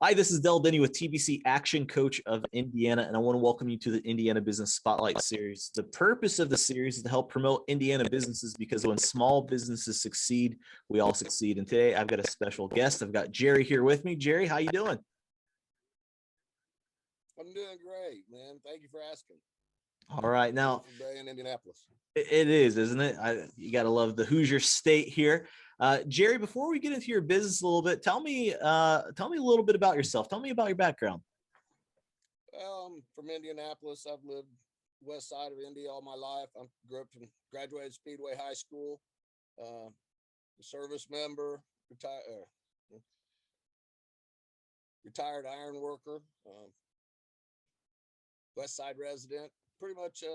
Hi, this is Del Denny with TBC Action Coach of Indiana, and I want to welcome you to the Indiana Business Spotlight Series. The purpose of the series is to help promote Indiana businesses because when small businesses succeed, we all succeed. And today I've got a special guest. I've got Jerry here with me. Jerry, how you doing? I'm doing great, man. Thank you for asking. All right. Now, Beautiful day in Indianapolis. it is, isn't it? You got to love the Hoosier State here. Jerry, before we get into your business a little bit, tell me a little bit about yourself. Tell me about your background. Well, I'm from Indianapolis. I've lived west side of Indy all my life. I grew up and graduated Speedway High School. A service member, retired iron worker, west side resident. Pretty much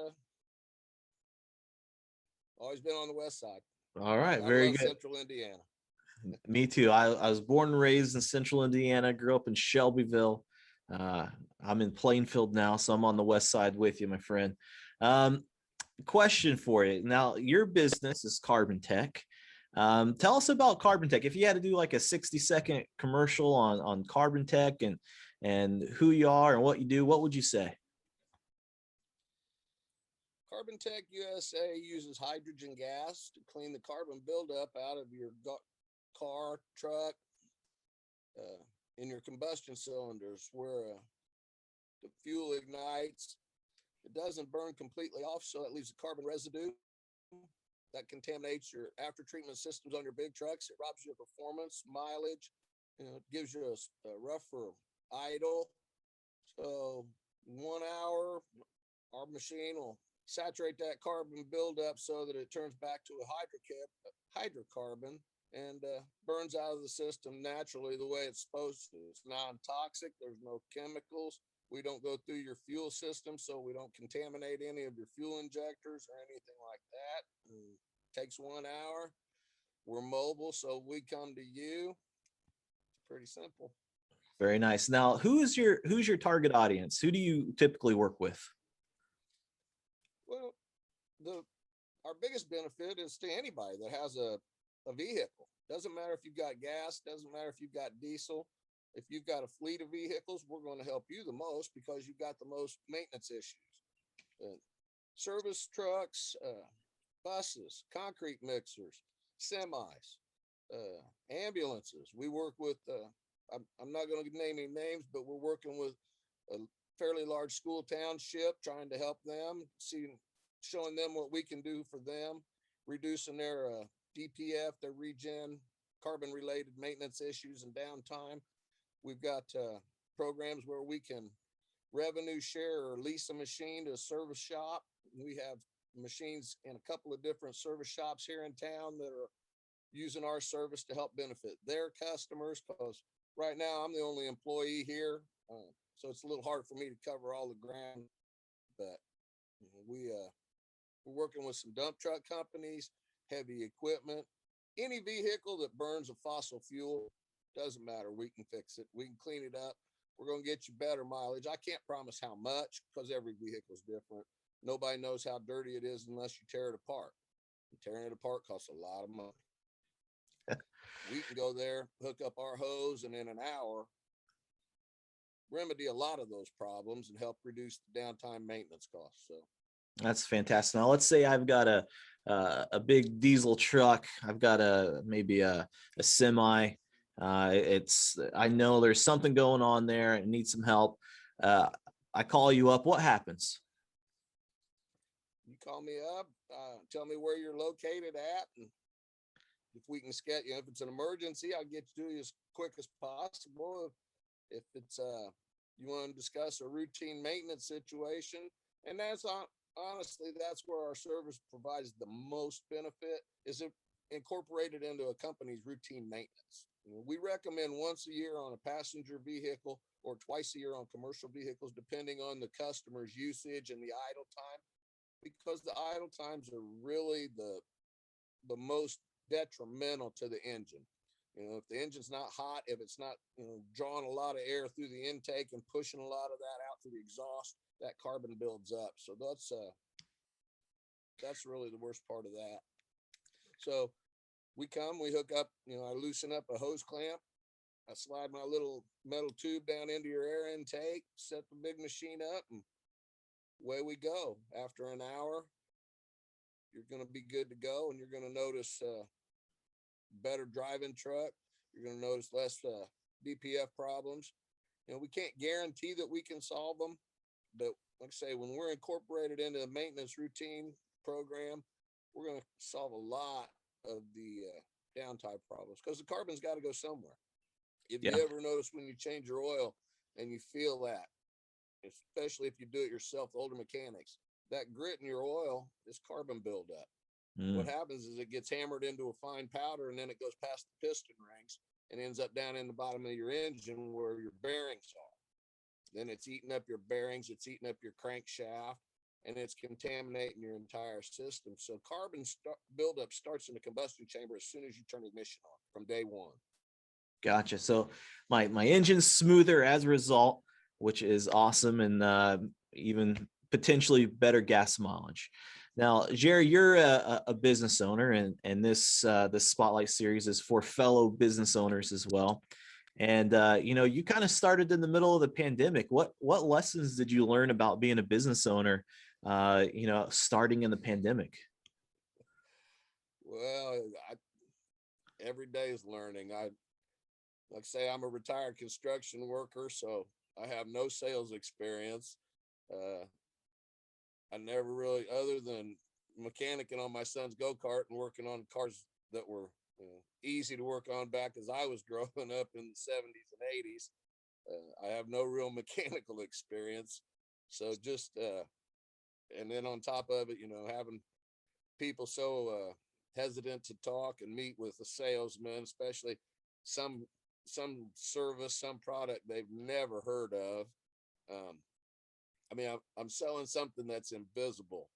always been on the west side. All right, I very love good. Central Indiana. Me too. I was born and raised in Central Indiana. Grew up in Shelbyville. Uh, I'm in Plainfield now, so I'm on the west side with you, my friend. Um, Question for you. Now, your business is CarbonTek. Tell us about CarbonTek. If you had to do like a 60-second commercial on CarbonTek and who you are and what you do, what would you say? CarbonTek USA uses hydrogen gas to clean the carbon buildup out of your car, truck, in your combustion cylinders where the fuel ignites. It doesn't burn completely off, so it leaves a carbon residue that contaminates your after treatment systems on your big trucks. It robs you of performance, mileage, it gives you a rougher idle. So 1 hour, our machine will saturate that carbon buildup so that it turns back to a hydrocarbon and burns out of the system naturally the way it's supposed to. It's non-toxic. There's no chemicals. We don't go through your fuel system, so we don't contaminate any of your fuel injectors or anything like that. It takes 1 hour. We're mobile, so we come to you. It's pretty simple. Very nice. Now, who's your target audience? Who do you typically work with? Well, the our biggest benefit is to anybody that has a vehicle. Doesn't matter if you've got gas, doesn't matter if you've got diesel. If you've got a fleet of vehicles, we're going to help you the most because you've got the most maintenance issues. Uh, Service trucks, buses, concrete mixers, semis, ambulances. We work with, I'm not going to name any names, but we're working with a fairly large school township trying to help them, showing them what we can do for them, reducing their DPF, their regen, carbon related maintenance issues and downtime. We've got programs where we can revenue share or lease a machine to a service shop. We have machines in a couple of different service shops here in town that are using our service to help benefit their customers because right now I'm the only employee here. So it's a little hard for me to cover all the ground, but we're working with some dump truck companies, heavy equipment, any vehicle that burns a fossil fuel. Doesn't matter. We can fix it. We can clean it up. We're going to get you better mileage. I can't promise how much because every vehicle is different. Nobody knows how dirty it is unless you tear it apart. And tearing it apart costs a lot of money. We can go there, hook up our hose, and in an hour, remedy a lot of those problems and help reduce the downtime maintenance costs. So That's fantastic. Now, let's say I've got a big diesel truck. I've got maybe a semi. I know there's something going on there and need some help. Uh, I call you up. What happens? you call me up, tell me where you're located at, and if we can schedule, if it's an emergency, I'll get to you as quick as possible. If it's you want to discuss a routine maintenance situation, and honestly that's where our service provides the most benefit is it incorporated into a company's routine maintenance. We recommend once a year on a passenger vehicle or twice a year on commercial vehicles, depending on the customer's usage and the idle time, because the idle times are really the most detrimental to the engine. If the engine's not hot, if it's not, drawing a lot of air through the intake and pushing a lot of that out through the exhaust, that carbon builds up. So that's really the worst part of that. So we hook up, I loosen up a hose clamp, I slide my little metal tube down into your air intake, set the big machine up, and away we go. After an hour, you're going to be good to go, and you're going to notice better driving truck. You're going to notice less DPF problems. You know, we can't guarantee that we can solve them, but like I say, when we're incorporated into a maintenance routine program, we're going to solve a lot of the downtime problems because the carbon's got to go somewhere. If Yeah. you ever notice when you change your oil and you feel that, especially if you do it yourself, the older mechanics, that grit in your oil is carbon buildup. What happens is it gets hammered into a fine powder, and then it goes past the piston rings and ends up down in the bottom of your engine where your bearings are. Then it's eating up your bearings, it's eating up your crankshaft, and it's contaminating your entire system. So buildup starts in the combustion chamber as soon as you turn the ignition on from day one. Gotcha. So my engine's smoother as a result, which is awesome, and even potentially better gas mileage. Now, Jerry, you're a business owner, and this Spotlight series is for fellow business owners as well. And you know, you kind of started in the middle of the pandemic. What lessons did you learn about being a business owner? You know, starting in the pandemic. Well, every day is learning. Like I say, I'm a retired construction worker, so I have no sales experience. I never really, other than mechanicking on my son's go-kart and working on cars that were easy to work on back as I was growing up in the 70s and 80s. I have no real mechanical experience. So just, and then on top of it, you know, having people so hesitant to talk and meet with a salesman, especially some service, some product they've never heard of. I mean, I'm selling something that's invisible.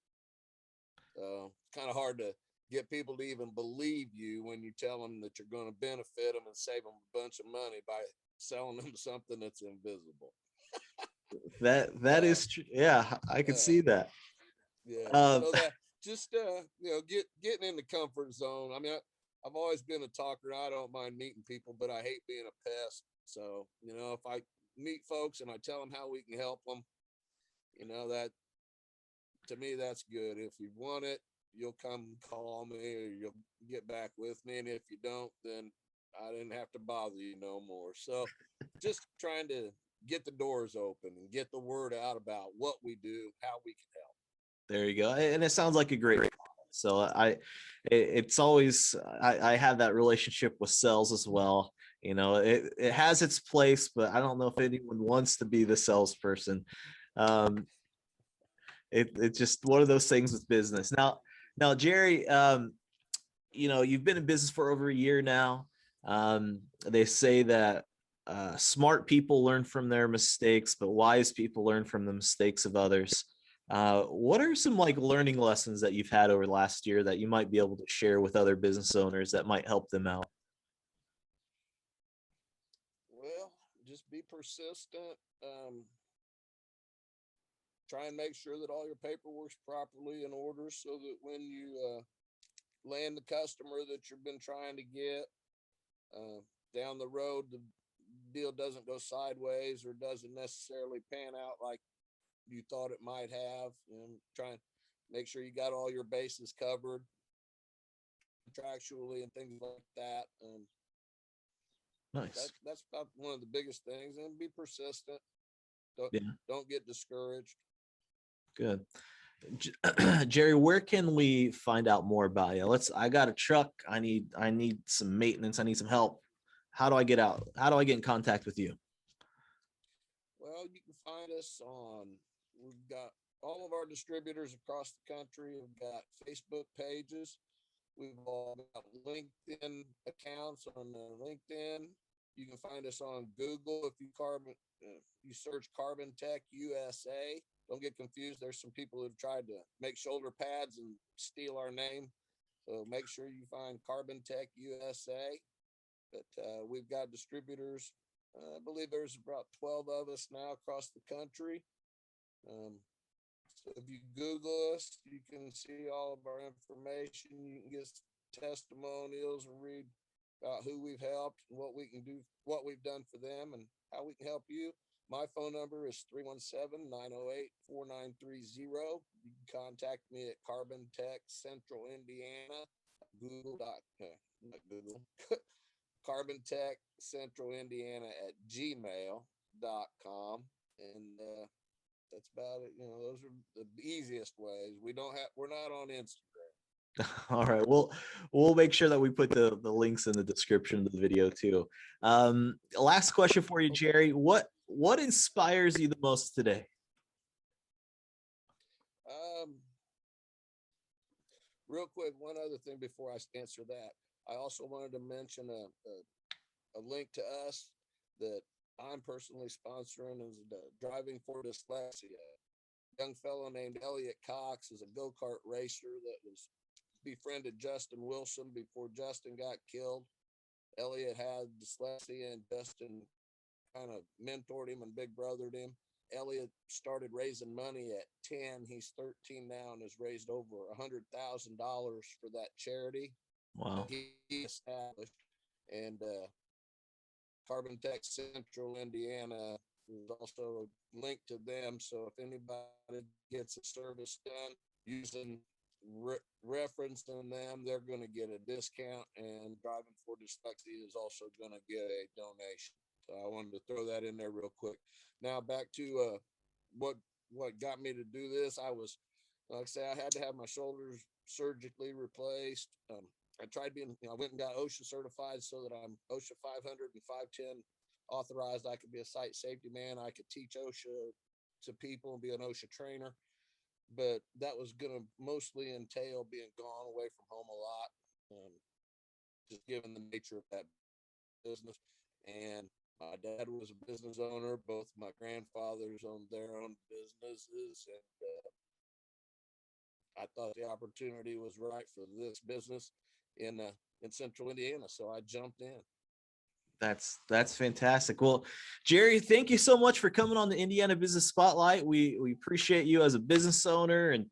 It's kind of hard to get people to even believe you when you tell them that you're going to benefit them and save them a bunch of money by selling them something that's invisible. That is true. Yeah, I could see that. Yeah. Um, So that just you know, getting in the comfort zone. I mean, I've always been a talker. I don't mind meeting people, but I hate being a pest. So, you know, if I meet folks and I tell them how we can help them, you know, that to me, that's good. If you want it, you'll come call me or you'll get back with me. And if you don't, then I didn't have to bother you no more. So just trying to get the doors open and get the word out about what we do, how we can help. there you go. And it sounds like a great product. So it's always, I have that relationship with sales as well. You know, it has its place, but I don't know if anyone wants to be the salesperson. Um, it's just one of those things with business. Now, Jerry, you know, you've been in business for over a year now. They say that smart people learn from their mistakes, but wise people learn from the mistakes of others. What are some like learning lessons that you've had over the last year that you might be able to share with other business owners that might help them out? Well, just be persistent. Try and make sure that all your paperwork's properly in order so that when you land the customer that you've been trying to get down the road, the deal doesn't go sideways or doesn't necessarily pan out like you thought it might have. And try and make sure you got all your bases covered contractually and things like that. Nice. That's about one of the biggest things. And be persistent. Don't Yeah, don't get discouraged. good. Jerry, where can we find out more about you? I got a truck. I need some maintenance. I need some help. How do I get out? How do I get in contact with you? Well, you can find us we've got all of our distributors across the country. We've got Facebook pages. We've all got LinkedIn accounts on LinkedIn. You can find us on Google if you search CarbonTek USA. Don't get confused. There's some people who've tried to make shoulder pads and steal our name. So make sure you find CarbonTek USA. But we've got distributors. I believe there's about 12 of us now across the country. So if you Google us, you can see all of our information. You can get testimonials and read about who we've helped and what we can do, what we've done for them, and how we can help you. My phone number is 317-908-4930. You can contact me at CarbonTek Central Indiana, not Google, CarbonTek Central Indiana at gmail.com. And that's about it. Those are the easiest ways. We're not on Instagram. All right. We'll make sure that we put the links in the description of the video too. Last question for you, Jerry. What inspires you the most today? Real quick, one other thing before I answer that. I also wanted to mention a link to us that I'm personally sponsoring is the Driving for Dyslexia. A young fellow named Elliot Cox is a go-kart racer that was befriended Justin Wilson before Justin got killed. Elliot had dyslexia and Justin kind of mentored him and big brothered him. Elliot started raising money at 10. He's 13 now and has raised over $100,000 for that charity. Wow. He established. And CarbonTek Central Indiana is also linked to them. So if anybody gets a service done using referencing them, they're going to get a discount, and Driving for Dyslexia is also going to get a donation. So I wanted to throw that in there real quick. Now back to what got me to do this. I was, like I say, I had to have my shoulders surgically replaced. I tried being, I went and got OSHA certified so that I'm OSHA 500 and 510 authorized. I could be a site safety man. I could teach OSHA to people and be an OSHA trainer. But that was going to mostly entail being gone away from home a lot, just given the nature of that business. And my dad was a business owner. Both my grandfathers owned their own businesses. And I thought the opportunity was right for this business in Central Indiana. So I jumped in. That's fantastic. Well, Jerry, thank you so much for coming on the Indiana Business Spotlight. We appreciate you as a business owner and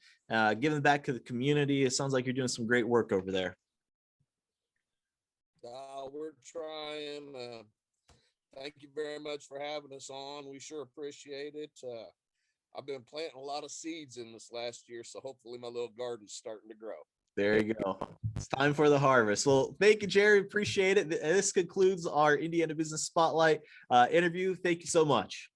giving back to the community. It sounds like you're doing some great work over there. We're trying. Thank you very much for having us on. We sure appreciate it. I've been planting a lot of seeds in this last year, so hopefully my little garden's starting to grow. There you go. It's time for the harvest. Well, thank you, Jerry. Appreciate it. This concludes our Indiana Business Spotlight interview. Thank you so much.